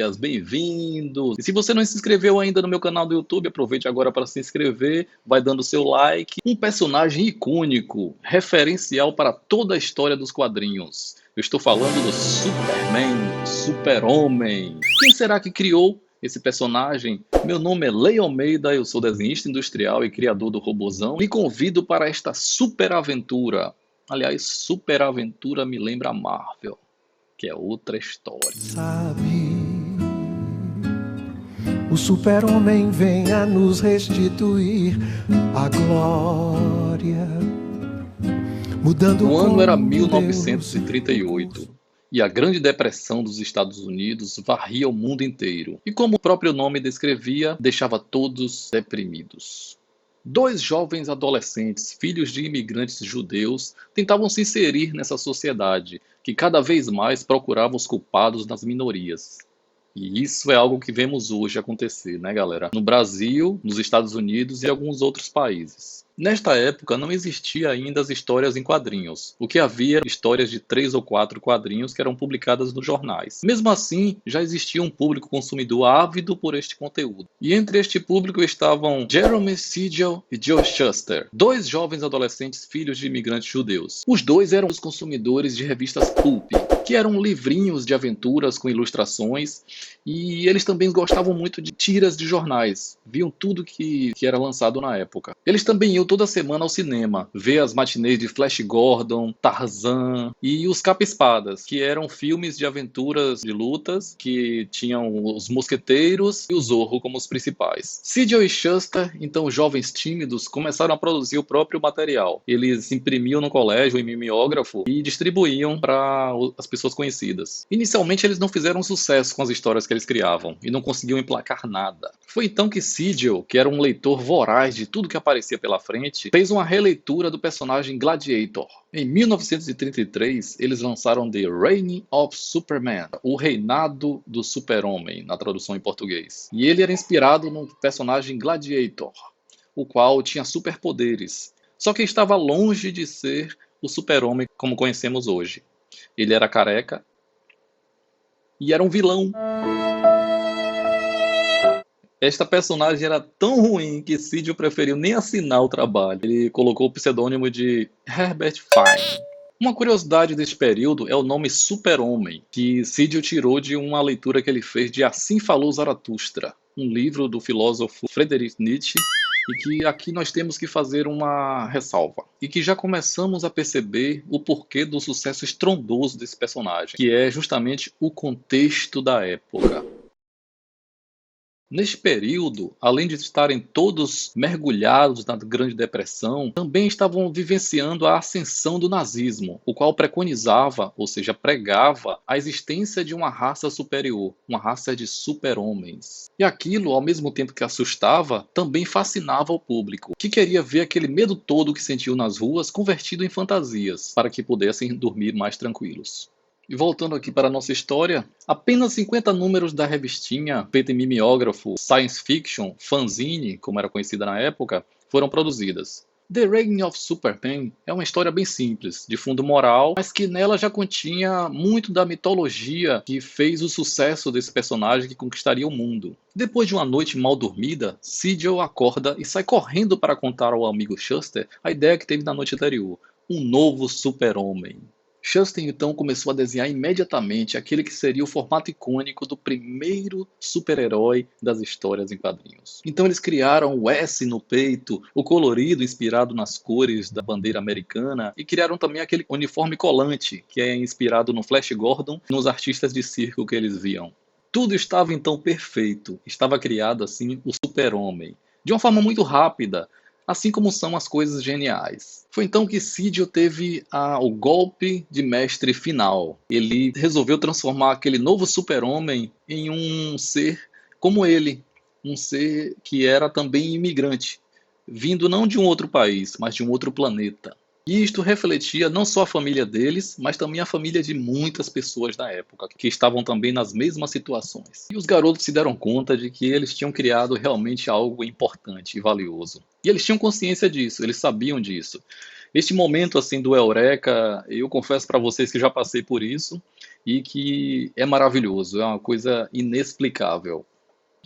dias, bem-vindos! E se você não se inscreveu ainda no meu canal do YouTube, aproveite agora para se inscrever, vai dando seu like. Um personagem icônico, referencial para toda a história dos quadrinhos. Eu estou falando do Superman, Super-Homem. Quem será que criou esse personagem? Meu nome é Lei Almeida, eu sou desenhista industrial e criador do Robozão. E convido para esta super aventura. Aliás, super aventura me lembra a Marvel, que é outra história. Sabe, o Super-Homem vem a nos restituir a glória, mudando O ano era como 1938 e a Grande Depressão dos Estados Unidos varria o mundo inteiro. E como o próprio nome descrevia, deixava todos deprimidos. Dois jovens adolescentes, filhos de imigrantes judeus, tentavam se inserir nessa sociedade, que cada vez mais procurava os culpados nas minorias. E isso é algo que vemos hoje acontecer, né, galera? No Brasil, nos Estados Unidos e alguns outros países. Nesta época não existia ainda as histórias em quadrinhos. O que havia eram histórias de 3 ou 4 quadrinhos que eram publicadas nos jornais. Mesmo assim, já existia um público consumidor ávido por este conteúdo. E entre este público estavam Jeremy Siegel e Joe Shuster, dois jovens adolescentes filhos de imigrantes judeus. Os dois eram os consumidores de revistas pulp, que eram livrinhos de aventuras com ilustrações, e eles também gostavam muito de tiras de jornais, viam tudo que era lançado na época. Eles também iam toda semana ao cinema, ver as matinês de Flash Gordon, Tarzan e os Capa-Espadas, que eram filmes de aventuras de lutas, que tinham os mosqueteiros e o Zorro como os principais. Siegel e Shuster, então jovens tímidos, começaram a produzir o próprio material. Eles imprimiam no colégio em mimeógrafo e distribuíam para as pessoas conhecidas. Inicialmente eles não fizeram sucesso com as histórias que eles criavam e não conseguiam emplacar nada. Foi então que Siegel, que era um leitor voraz de tudo que aparecia pela frente, fez uma releitura do personagem Gladiator. Em 1933, eles lançaram The Reign of Superman, o reinado do Super-Homem, na tradução em português. E ele era inspirado no personagem Gladiator, o qual tinha superpoderes, só que estava longe de ser o Super-Homem como conhecemos hoje. Ele era careca e era um vilão. Esta personagem era tão ruim que Siegel preferiu nem assinar o trabalho. Ele colocou o pseudônimo de Herbert Fine. Uma curiosidade deste período é o nome Super-Homem, que Siegel tirou de uma leitura que ele fez de Assim Falou Zaratustra, um livro do filósofo Friedrich Nietzsche, e que aqui nós temos que fazer uma ressalva. E que já começamos a perceber o porquê do sucesso estrondoso desse personagem, que é justamente o contexto da época. Neste período, além de estarem todos mergulhados na Grande Depressão, também estavam vivenciando a ascensão do nazismo, o qual preconizava, ou seja, pregava, a existência de uma raça superior, uma raça de super-homens. E aquilo, ao mesmo tempo que assustava, também fascinava o público, que queria ver aquele medo todo que sentiu nas ruas convertido em fantasias, para que pudessem dormir mais tranquilos. E voltando aqui para a nossa história, apenas 50 números da revistinha, feita em mimeógrafo, science fiction, fanzine, como era conhecida na época, foram produzidas. The Reign of Superman é uma história bem simples, de fundo moral, mas que nela já continha muito da mitologia que fez o sucesso desse personagem que conquistaria o mundo. Depois de uma noite mal dormida, Siegel acorda e sai correndo para contar ao amigo Shuster a ideia que teve na noite anterior, um novo super-homem. Shuster então começou a desenhar imediatamente aquele que seria o formato icônico do primeiro super-herói das histórias em quadrinhos. Então eles criaram o S no peito, o colorido inspirado nas cores da bandeira americana, e criaram também aquele uniforme colante, que é inspirado no Flash Gordon e nos artistas de circo que eles viam. Tudo estava então perfeito, estava criado assim o Super-Homem, de uma forma muito rápida, assim como são as coisas geniais. Foi então que Siegel teve o golpe de mestre final. Ele resolveu transformar aquele novo super-homem em um ser como ele, um ser que era também imigrante, vindo não de um outro país, mas de um outro planeta. E isto refletia não só a família deles, mas também a família de muitas pessoas da época, que estavam também nas mesmas situações. E os garotos se deram conta de que eles tinham criado realmente algo importante e valioso. E eles tinham consciência disso, eles sabiam disso. Este momento assim do Eureka, eu confesso para vocês que já passei por isso, e que é maravilhoso, é uma coisa inexplicável.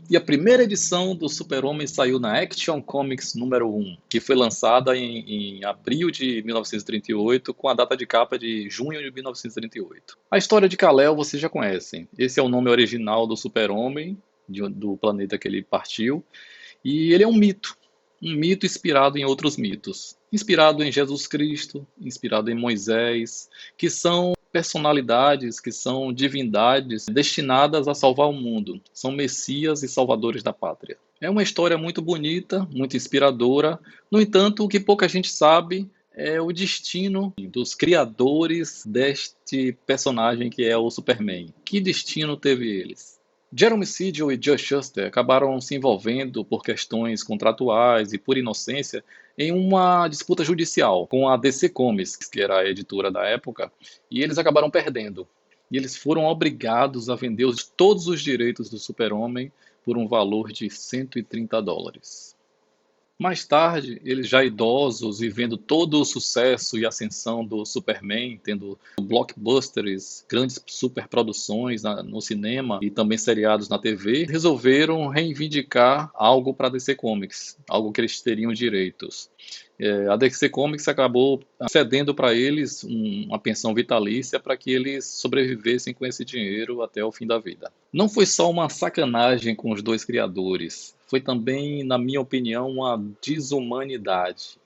E a primeira edição do Super-Homem saiu na Action Comics número 1, que foi lançada em abril de 1938, com a data de capa de junho de 1938. A história de Kal-El vocês já conhecem. Esse é o nome original do Super-Homem, do planeta que ele partiu, e ele é um mito inspirado em outros mitos. Inspirado em Jesus Cristo, inspirado em Moisés, que são personalidades, que são divindades destinadas a salvar o mundo. São messias e salvadores da pátria. É uma história muito bonita, muito inspiradora. No entanto, o que pouca gente sabe é o destino dos criadores deste personagem que é o Superman. Que destino teve eles? Jeremy Siegel e Joe Shuster acabaram se envolvendo por questões contratuais e por inocência em uma disputa judicial com a DC Comics, que era a editora da época, e eles acabaram perdendo. E eles foram obrigados a vender todos os direitos do Super-Homem por um valor de $130. Mais tarde, eles já idosos e vendo todo o sucesso e ascensão do Superman, tendo blockbusters, grandes superproduções no cinema e também seriados na TV, resolveram reivindicar algo para a DC Comics, algo que eles teriam direitos. A DC Comics acabou cedendo para eles uma pensão vitalícia para que eles sobrevivessem com esse dinheiro até o fim da vida. Não foi só uma sacanagem com os dois criadores, foi também, na minha opinião, uma desumanidade.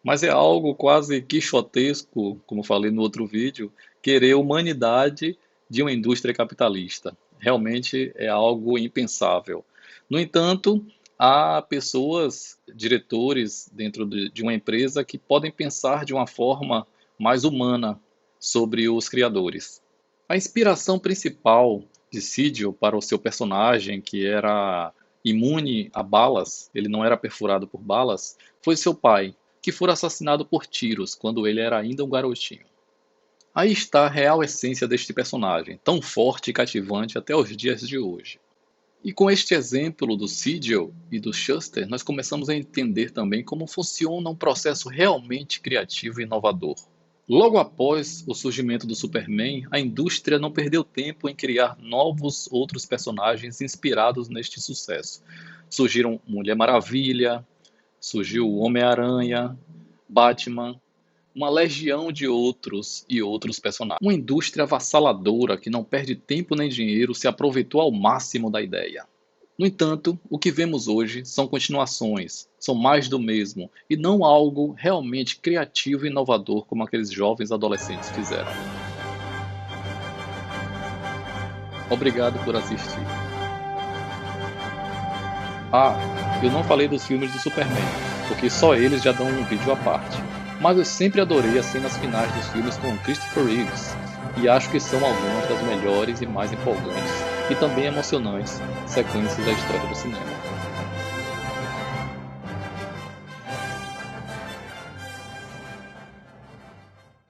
Mas é algo quase quixotesco, como falei no outro vídeo, querer humanidade de uma indústria capitalista. Realmente é algo impensável. No entanto, há pessoas, diretores dentro de uma empresa que podem pensar de uma forma mais humana sobre os criadores. A inspiração principal de Siegel para o seu personagem, que era imune a balas, ele não era perfurado por balas, foi seu pai, que fora assassinado por tiros quando ele era ainda um garotinho. Aí está a real essência deste personagem, tão forte e cativante até os dias de hoje. E com este exemplo do Siegel e do Shuster, nós começamos a entender também como funciona um processo realmente criativo e inovador. Logo após o surgimento do Superman, a indústria não perdeu tempo em criar novos outros personagens inspirados neste sucesso. Surgiram Mulher Maravilha, surgiu o Homem-Aranha, Batman, uma legião de outros personagens. Uma indústria avassaladora que não perde tempo nem dinheiro se aproveitou ao máximo da ideia. No entanto, o que vemos hoje são continuações, são mais do mesmo, e não algo realmente criativo e inovador como aqueles jovens adolescentes fizeram. Obrigado por assistir. Eu não falei dos filmes do Superman, porque só eles já dão um vídeo à parte. Mas eu sempre adorei as cenas finais dos filmes com Christopher Reeves, e acho que são algumas das melhores e mais empolgantes, e também emocionantes, sequências da história do cinema.